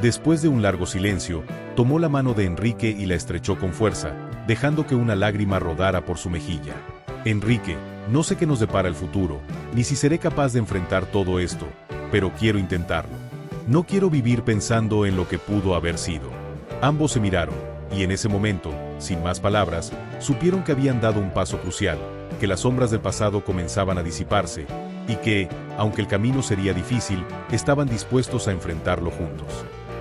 Speaker 1: Después de un largo silencio, tomó la mano de Enrique y la estrechó con fuerza, dejando que una lágrima rodara por su mejilla. «Enrique, no sé qué nos depara el futuro, ni si seré capaz de enfrentar todo esto, pero quiero intentarlo. No quiero vivir pensando en lo que pudo haber sido». Ambos se miraron, y en ese momento, sin más palabras, supieron que habían dado un paso crucial, que las sombras del pasado comenzaban a disiparse, y que, aunque el camino sería difícil, estaban dispuestos a enfrentarlo juntos.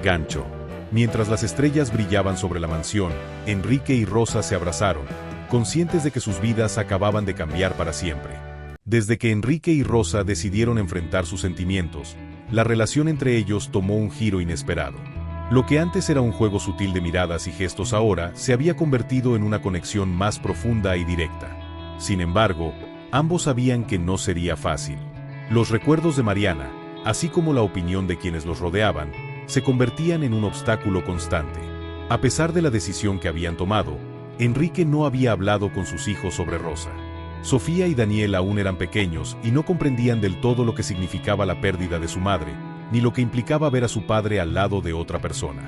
Speaker 1: Gancho. Mientras las estrellas brillaban sobre la mansión, Enrique y Rosa se abrazaron, conscientes de que sus vidas acababan de cambiar para siempre. Desde que Enrique y Rosa decidieron enfrentar sus sentimientos, la relación entre ellos tomó un giro inesperado. Lo que antes era un juego sutil de miradas y gestos ahora se había convertido en una conexión más profunda y directa. Sin embargo, ambos sabían que no sería fácil. Los recuerdos de Mariana, así como la opinión de quienes los rodeaban, se convertían en un obstáculo constante. A pesar de la decisión que habían tomado, Enrique no había hablado con sus hijos sobre Rosa. Sofía y Daniel aún eran pequeños y no comprendían del todo lo que significaba la pérdida de su madre, ni lo que implicaba ver a su padre al lado de otra persona.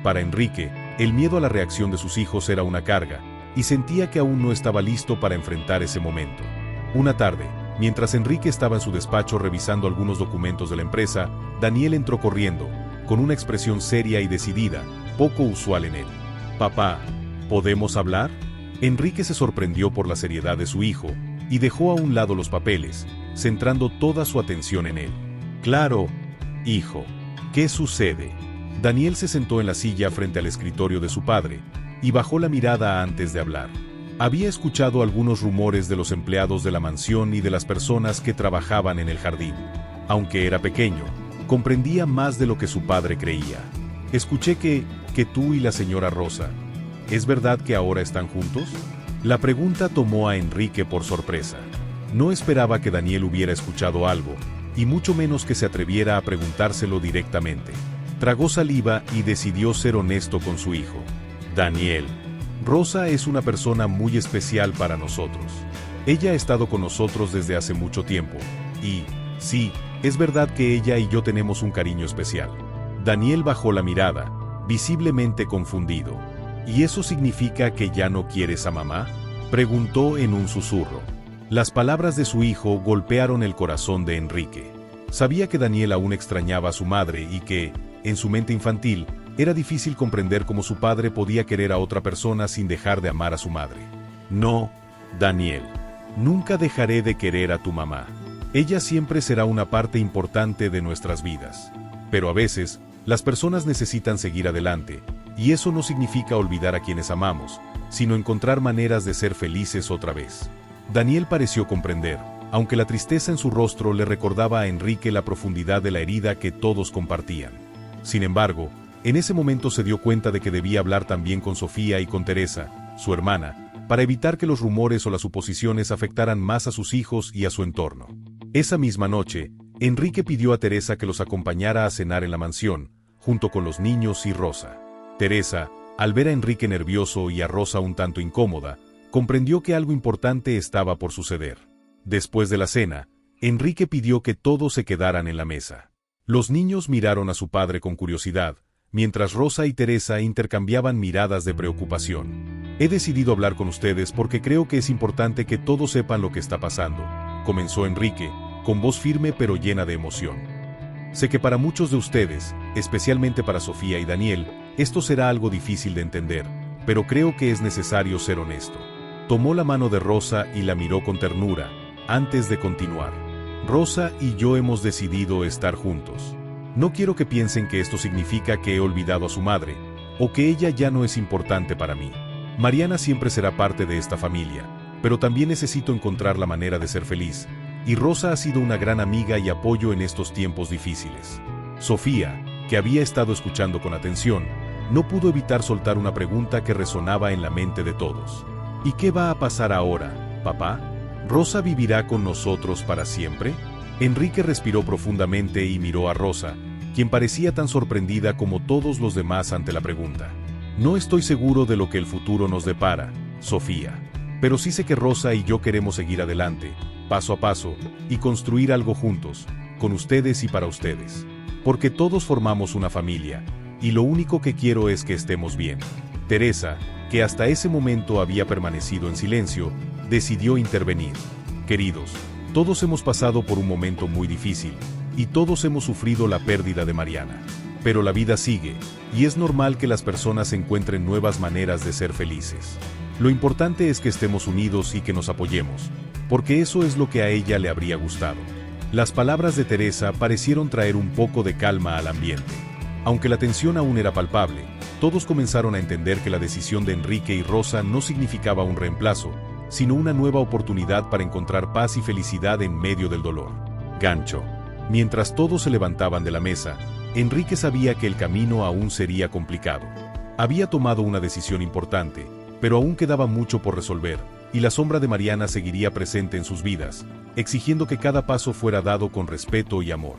Speaker 1: Para Enrique, el miedo a la reacción de sus hijos era una carga, y sentía que aún no estaba listo para enfrentar ese momento. Una tarde, mientras Enrique estaba en su despacho revisando algunos documentos de la empresa, Daniel entró corriendo, con una expresión seria y decidida, poco usual en él. «Papá, ¿podemos hablar?». Enrique se sorprendió por la seriedad de su hijo, y dejó a un lado los papeles, centrando toda su atención en él. «Claro, hijo. ¿Qué sucede?». Daniel se sentó en la silla frente al escritorio de su padre, y bajó la mirada antes de hablar. Había escuchado algunos rumores de los empleados de la mansión y de las personas que trabajaban en el jardín. Aunque era pequeño, comprendía más de lo que su padre creía. «Escuché que tú y la señora Rosa, ¿es verdad que ahora están juntos?». La pregunta tomó a Enrique por sorpresa. No esperaba que Daniel hubiera escuchado algo, y mucho menos que se atreviera a preguntárselo directamente. Tragó saliva y decidió ser honesto con su hijo. Daniel. Rosa es una persona muy especial para nosotros. Ella ha estado con nosotros desde hace mucho tiempo. Y, sí, es verdad que ella y yo tenemos un cariño especial. Daniel bajó la mirada, visiblemente confundido. ¿Y eso significa que ya no quieres a mamá?, preguntó en un susurro. Las palabras de su hijo golpearon el corazón de Enrique. Sabía que Daniel aún extrañaba a su madre y que, en su mente infantil, era difícil comprender cómo su padre podía querer a otra persona sin dejar de amar a su madre. No, Daniel. Nunca dejaré de querer a tu mamá. Ella siempre será una parte importante de nuestras vidas. Pero a veces, las personas necesitan seguir adelante, y eso no significa olvidar a quienes amamos, sino encontrar maneras de ser felices otra vez. Daniel pareció comprender, aunque la tristeza en su rostro le recordaba a Enrique la profundidad de la herida que todos compartían. Sin embargo, en ese momento se dio cuenta de que debía hablar también con Sofía y con Teresa, su hermana, para evitar que los rumores o las suposiciones afectaran más a sus hijos y a su entorno. Esa misma noche, Enrique pidió a Teresa que los acompañara a cenar en la mansión, junto con los niños y Rosa. Teresa, al ver a Enrique nervioso y a Rosa un tanto incómoda, comprendió que algo importante estaba por suceder. Después de la cena, Enrique pidió que todos se quedaran en la mesa. Los niños miraron a su padre con curiosidad, mientras Rosa y Teresa intercambiaban miradas de preocupación. He decidido hablar con ustedes porque creo que es importante que todos sepan lo que está pasando, comenzó Enrique, con voz firme pero llena de emoción. Sé que para muchos de ustedes, especialmente para Sofía y Daniel, esto será algo difícil de entender, pero creo que es necesario ser honesto. Tomó la mano de Rosa y la miró con ternura, antes de continuar. Rosa y yo hemos decidido estar juntos. No quiero que piensen que esto significa que he olvidado a su madre, o que ella ya no es importante para mí. Mariana siempre será parte de esta familia, pero también necesito encontrar la manera de ser feliz, y Rosa ha sido una gran amiga y apoyo en estos tiempos difíciles. Sofía, que había estado escuchando con atención, no pudo evitar soltar una pregunta que resonaba en la mente de todos. ¿Y qué va a pasar ahora, papá? ¿Rosa vivirá con nosotros para siempre? Enrique respiró profundamente y miró a Rosa, quien parecía tan sorprendida como todos los demás ante la pregunta. No estoy seguro de lo que el futuro nos depara, Sofía, pero sí sé que Rosa y yo queremos seguir adelante, paso a paso, y construir algo juntos, con ustedes y para ustedes. Porque todos formamos una familia, y lo único que quiero es que estemos bien. Teresa, que hasta ese momento había permanecido en silencio, decidió intervenir. Queridos, todos hemos pasado por un momento muy difícil, y todos hemos sufrido la pérdida de Mariana. Pero la vida sigue, y es normal que las personas encuentren nuevas maneras de ser felices. Lo importante es que estemos unidos y que nos apoyemos, porque eso es lo que a ella le habría gustado. Las palabras de Teresa parecieron traer un poco de calma al ambiente. Aunque la tensión aún era palpable, todos comenzaron a entender que la decisión de Enrique y Rosa no significaba un reemplazo, sino una nueva oportunidad para encontrar paz y felicidad en medio del dolor. Gancho. Mientras todos se levantaban de la mesa, Enrique sabía que el camino aún sería complicado. Había tomado una decisión importante, pero aún quedaba mucho por resolver, y la sombra de Mariana seguiría presente en sus vidas, exigiendo que cada paso fuera dado con respeto y amor.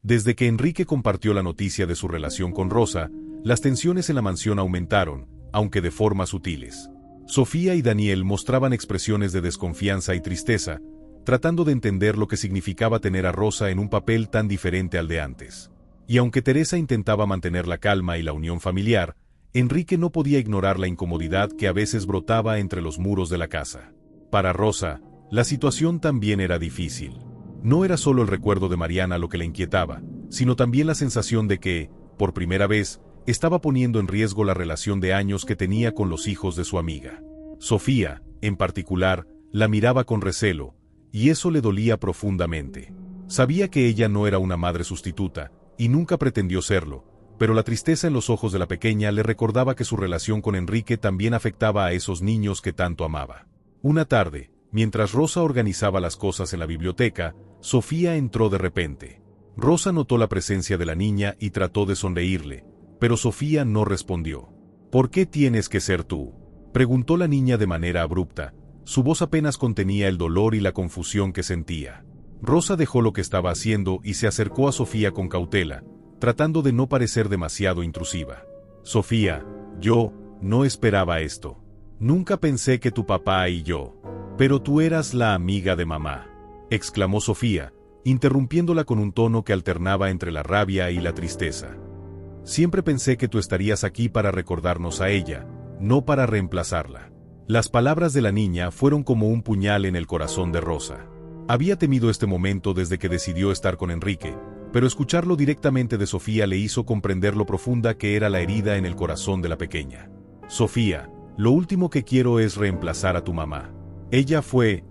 Speaker 1: Desde que Enrique compartió la noticia de su relación con Rosa, las tensiones en la mansión aumentaron, aunque de formas sutiles. Sofía y Daniel mostraban expresiones de desconfianza y tristeza, tratando de entender lo que significaba tener a Rosa en un papel tan diferente al de antes. Y aunque Teresa intentaba mantener la calma y la unión familiar, Enrique no podía ignorar la incomodidad que a veces brotaba entre los muros de la casa. Para Rosa, la situación también era difícil. No era solo el recuerdo de Mariana lo que la inquietaba, sino también la sensación de que, por primera vez, estaba poniendo en riesgo la relación de años que tenía con los hijos de su amiga. Sofía, en particular, la miraba con recelo, y eso le dolía profundamente. Sabía que ella no era una madre sustituta, y nunca pretendió serlo, pero la tristeza en los ojos de la pequeña le recordaba que su relación con Enrique también afectaba a esos niños que tanto amaba. Una tarde, mientras Rosa organizaba las cosas en la biblioteca, Sofía entró de repente. Rosa notó la presencia de la niña y trató de sonreírle, pero Sofía no respondió. ¿Por qué tienes que ser tú?, preguntó la niña de manera abrupta. Su voz apenas contenía el dolor y la confusión que sentía. Rosa dejó lo que estaba haciendo y se acercó a Sofía con cautela, tratando de no parecer demasiado intrusiva. Sofía, yo no esperaba esto. Nunca pensé que tu papá y yo. Pero tú eras la amiga de mamá, exclamó Sofía, interrumpiéndola con un tono que alternaba entre la rabia y la tristeza. Siempre pensé que tú estarías aquí para recordarnos a ella, no para reemplazarla. Las palabras de la niña fueron como un puñal en el corazón de Rosa. Había temido este momento desde que decidió estar con Enrique, pero escucharlo directamente de Sofía le hizo comprender lo profunda que era la herida en el corazón de la pequeña. Sofía, lo último que quiero es reemplazar a tu mamá. Ella fue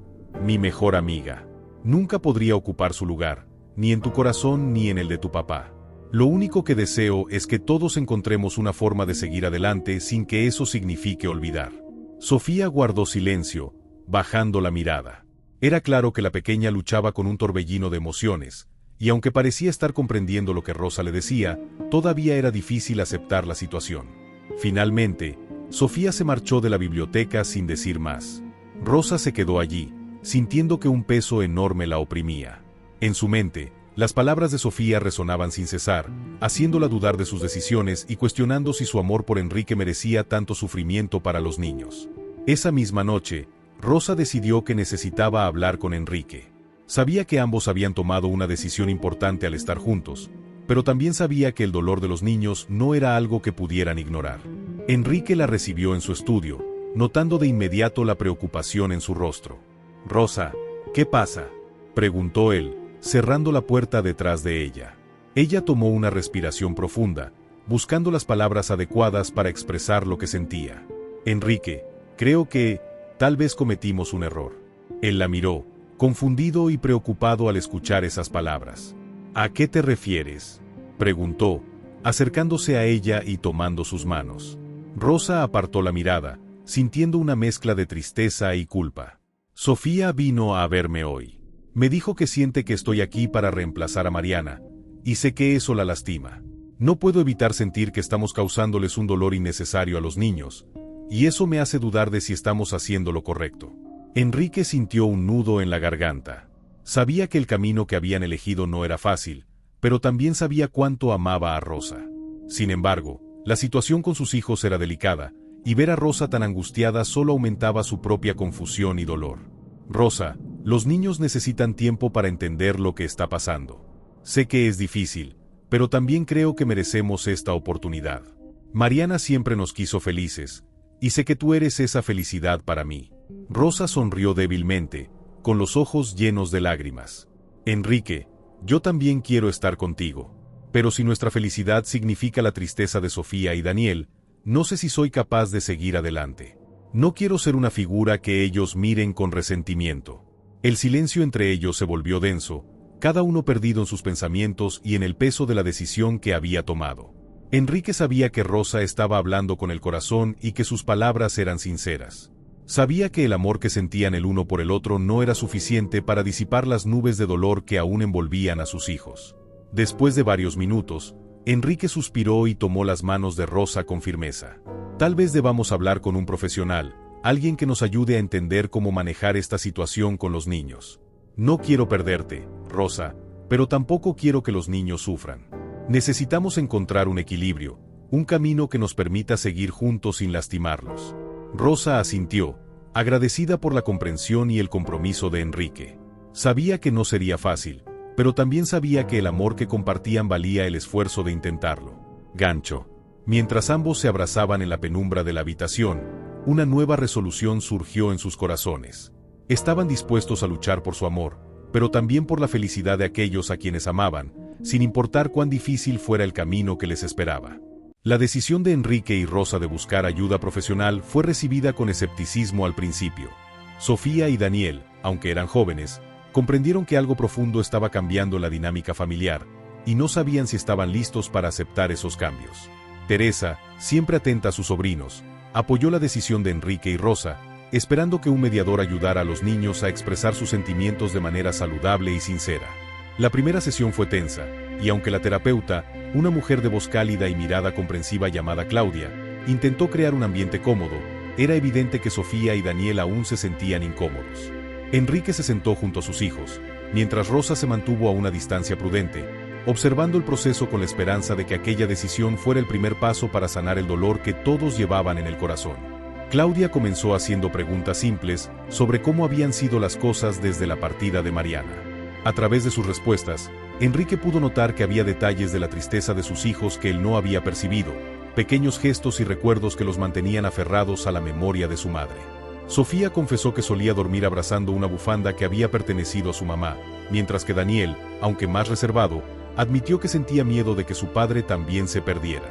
Speaker 1: mi mejor amiga. Nunca podría ocupar su lugar, ni en tu corazón ni en el de tu papá. Lo único que deseo es que todos encontremos una forma de seguir adelante sin que eso signifique olvidar. Sofía guardó silencio, bajando la mirada. Era claro que la pequeña luchaba con un torbellino de emociones, y aunque parecía estar comprendiendo lo que Rosa le decía, todavía era difícil aceptar la situación. Finalmente, Sofía se marchó de la biblioteca sin decir más. Rosa se quedó allí, sintiendo que un peso enorme la oprimía. En su mente, las palabras de Sofía resonaban sin cesar, haciéndola dudar de sus decisiones y cuestionando si su amor por Enrique merecía tanto sufrimiento para los niños. Esa misma noche, Rosa decidió que necesitaba hablar con Enrique. Sabía que ambos habían tomado una decisión importante al estar juntos, pero también sabía que el dolor de los niños no era algo que pudieran ignorar. Enrique la recibió en su estudio, notando de inmediato la preocupación en su rostro. «Rosa, ¿qué pasa?», preguntó él, cerrando la puerta detrás de ella. Ella tomó una respiración profunda, buscando las palabras adecuadas para expresar lo que sentía. «Enrique, creo que, tal vez cometimos un error». Él la miró, confundido y preocupado al escuchar esas palabras. «¿A qué te refieres?», preguntó, acercándose a ella y tomando sus manos. Rosa apartó la mirada, sintiendo una mezcla de tristeza y culpa. «Sofía vino a verme hoy. Me dijo que siente que estoy aquí para reemplazar a Mariana, y sé que eso la lastima. No puedo evitar sentir que estamos causándoles un dolor innecesario a los niños, y eso me hace dudar de si estamos haciendo lo correcto». Enrique sintió un nudo en la garganta. Sabía que el camino que habían elegido no era fácil, pero también sabía cuánto amaba a Rosa. Sin embargo, la situación con sus hijos era delicada, y ver a Rosa tan angustiada solo aumentaba su propia confusión y dolor. «Rosa, los niños necesitan tiempo para entender lo que está pasando. Sé que es difícil, pero también creo que merecemos esta oportunidad. Mariana siempre nos quiso felices, y sé que tú eres esa felicidad para mí». Rosa sonrió débilmente, con los ojos llenos de lágrimas. «Enrique, yo también quiero estar contigo. Pero si nuestra felicidad significa la tristeza de Sofía y Daniel, no sé si soy capaz de seguir adelante. No quiero ser una figura que ellos miren con resentimiento». El silencio entre ellos se volvió denso, cada uno perdido en sus pensamientos y en el peso de la decisión que había tomado. Enrique sabía que Rosa estaba hablando con el corazón y que sus palabras eran sinceras. Sabía que el amor que sentían el uno por el otro no era suficiente para disipar las nubes de dolor que aún envolvían a sus hijos. Después de varios minutos, Enrique suspiró y tomó las manos de Rosa con firmeza. «Tal vez debamos hablar con un profesional, alguien que nos ayude a entender cómo manejar esta situación con los niños. No quiero perderte, Rosa, pero tampoco quiero que los niños sufran. Necesitamos encontrar un equilibrio, un camino que nos permita seguir juntos sin lastimarlos». Rosa asintió, agradecida por la comprensión y el compromiso de Enrique. Sabía que no sería fácil, pero también sabía que el amor que compartían valía el esfuerzo de intentarlo. Gancho. Mientras ambos se abrazaban en la penumbra de la habitación, una nueva resolución surgió en sus corazones. Estaban dispuestos a luchar por su amor, pero también por la felicidad de aquellos a quienes amaban, sin importar cuán difícil fuera el camino que les esperaba. La decisión de Enrique y Rosa de buscar ayuda profesional fue recibida con escepticismo al principio. Sofía y Daniel, aunque eran jóvenes, comprendieron que algo profundo estaba cambiando la dinámica familiar, y no sabían si estaban listos para aceptar esos cambios. Teresa, siempre atenta a sus sobrinos, apoyó la decisión de Enrique y Rosa, esperando que un mediador ayudara a los niños a expresar sus sentimientos de manera saludable y sincera. La primera sesión fue tensa, y aunque la terapeuta, una mujer de voz cálida y mirada comprensiva llamada Claudia, intentó crear un ambiente cómodo, era evidente que Sofía y Daniel aún se sentían incómodos. Enrique se sentó junto a sus hijos, mientras Rosa se mantuvo a una distancia prudente, observando el proceso con la esperanza de que aquella decisión fuera el primer paso para sanar el dolor que todos llevaban en el corazón. Claudia comenzó haciendo preguntas simples sobre cómo habían sido las cosas desde la partida de Mariana. A través de sus respuestas, Enrique pudo notar que había detalles de la tristeza de sus hijos que él no había percibido, pequeños gestos y recuerdos que los mantenían aferrados a la memoria de su madre. Sofía confesó que solía dormir abrazando una bufanda que había pertenecido a su mamá, mientras que Daniel, aunque más reservado, admitió que sentía miedo de que su padre también se perdiera.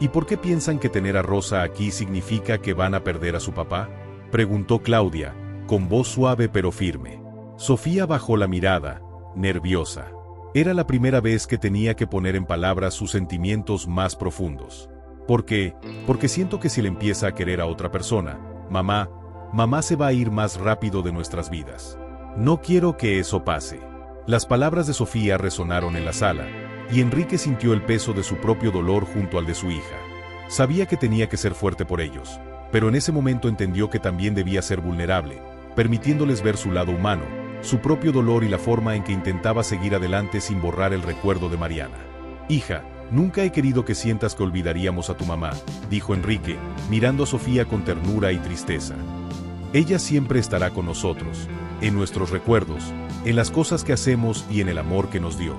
Speaker 1: ¿Y por qué piensan que tener a Rosa aquí significa que van a perder a su papá?, preguntó Claudia, con voz suave pero firme. Sofía bajó la mirada, nerviosa. Era la primera vez que tenía que poner en palabras sus sentimientos más profundos. ¿Por qué? Porque siento que si él empieza a querer a otra persona, mamá se va a ir más rápido de nuestras vidas. No quiero que eso pase. Las palabras de Sofía resonaron en la sala, y Enrique sintió el peso de su propio dolor junto al de su hija. Sabía que tenía que ser fuerte por ellos, pero en ese momento entendió que también debía ser vulnerable, permitiéndoles ver su lado humano, su propio dolor y la forma en que intentaba seguir adelante sin borrar el recuerdo de Mariana. Hija, nunca he querido que sientas que olvidaríamos a tu mamá, dijo Enrique, mirando a Sofía con ternura y tristeza. Ella siempre estará con nosotros, en nuestros recuerdos, en las cosas que hacemos y en el amor que nos dio.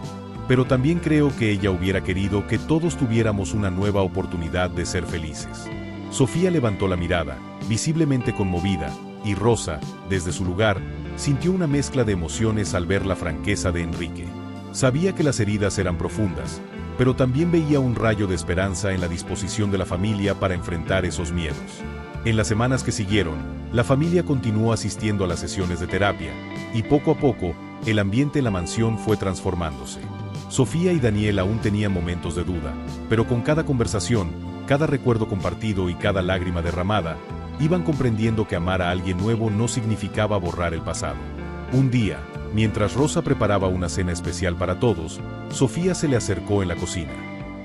Speaker 1: Pero también creo que ella hubiera querido que todos tuviéramos una nueva oportunidad de ser felices. Sofía levantó la mirada, visiblemente conmovida, y Rosa, desde su lugar, sintió una mezcla de emociones al ver la franqueza de Enrique. Sabía que las heridas eran profundas, pero también veía un rayo de esperanza en la disposición de la familia para enfrentar esos miedos. En las semanas que siguieron, la familia continuó asistiendo a las sesiones de terapia, y poco a poco, el ambiente en la mansión fue transformándose. Sofía y Daniel aún tenían momentos de duda, pero con cada conversación, cada recuerdo compartido y cada lágrima derramada, iban comprendiendo que amar a alguien nuevo no significaba borrar el pasado. Un día, mientras Rosa preparaba una cena especial para todos, Sofía se le acercó en la cocina.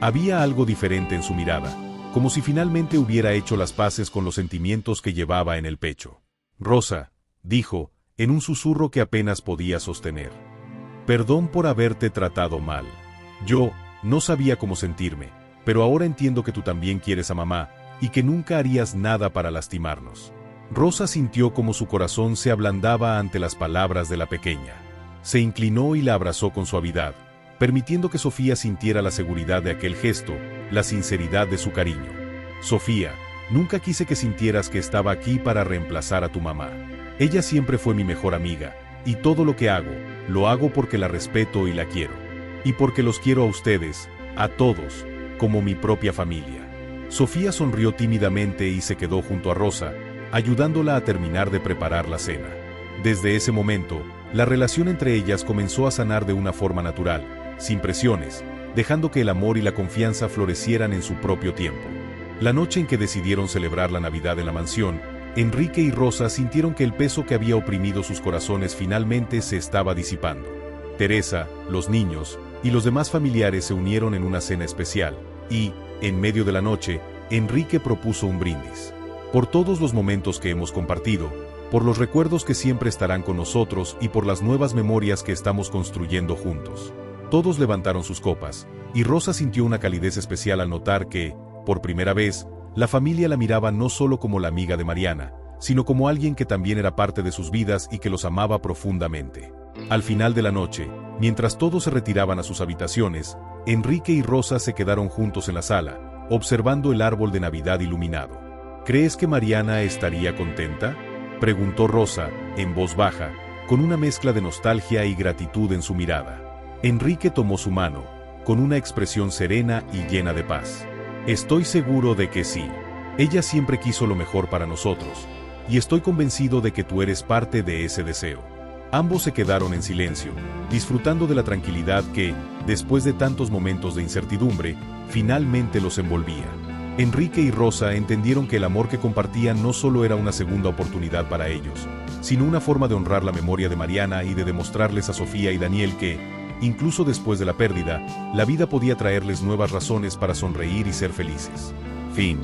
Speaker 1: Había algo diferente en su mirada, como si finalmente hubiera hecho las paces con los sentimientos que llevaba en el pecho. Rosa, dijo, en un susurro que apenas podía sostener. Perdón por haberte tratado mal. Yo no sabía cómo sentirme, pero ahora entiendo que tú también quieres a mamá, y que nunca harías nada para lastimarnos. Rosa sintió como su corazón se ablandaba ante las palabras de la pequeña. Se inclinó y la abrazó con suavidad, permitiendo que Sofía sintiera la seguridad de aquel gesto, la sinceridad de su cariño. Sofía, nunca quise que sintieras que estaba aquí para reemplazar a tu mamá. Ella siempre fue mi mejor amiga, y todo lo que hago, lo hago porque la respeto y la quiero. Y porque los quiero a ustedes, a todos, como mi propia familia. Sofía sonrió tímidamente y se quedó junto a Rosa, ayudándola a terminar de preparar la cena. Desde ese momento, la relación entre ellas comenzó a sanar de una forma natural, sin presiones, dejando que el amor y la confianza florecieran en su propio tiempo. La noche en que decidieron celebrar la Navidad en la mansión, Enrique y Rosa sintieron que el peso que había oprimido sus corazones finalmente se estaba disipando. Teresa, los niños y los demás familiares se unieron en una cena especial, y, en medio de la noche, Enrique propuso un brindis. Por todos los momentos que hemos compartido, por los recuerdos que siempre estarán con nosotros y por las nuevas memorias que estamos construyendo juntos. Todos levantaron sus copas, y Rosa sintió una calidez especial al notar que, por primera vez, la familia la miraba no solo como la amiga de Mariana, sino como alguien que también era parte de sus vidas y que los amaba profundamente. Al final de la noche, mientras todos se retiraban a sus habitaciones, Enrique y Rosa se quedaron juntos en la sala, observando el árbol de Navidad iluminado. ¿Crees que Mariana estaría contenta?, preguntó Rosa, en voz baja, con una mezcla de nostalgia y gratitud en su mirada. Enrique tomó su mano, con una expresión serena y llena de paz. Estoy seguro de que sí. Ella siempre quiso lo mejor para nosotros, y estoy convencido de que tú eres parte de ese deseo. Ambos se quedaron en silencio, disfrutando de la tranquilidad que, después de tantos momentos de incertidumbre, finalmente los envolvía. Enrique y Rosa entendieron que el amor que compartían no solo era una segunda oportunidad para ellos, sino una forma de honrar la memoria de Mariana y de demostrarles a Sofía y Daniel que, incluso después de la pérdida, la vida podía traerles nuevas razones para sonreír y ser felices. Fin.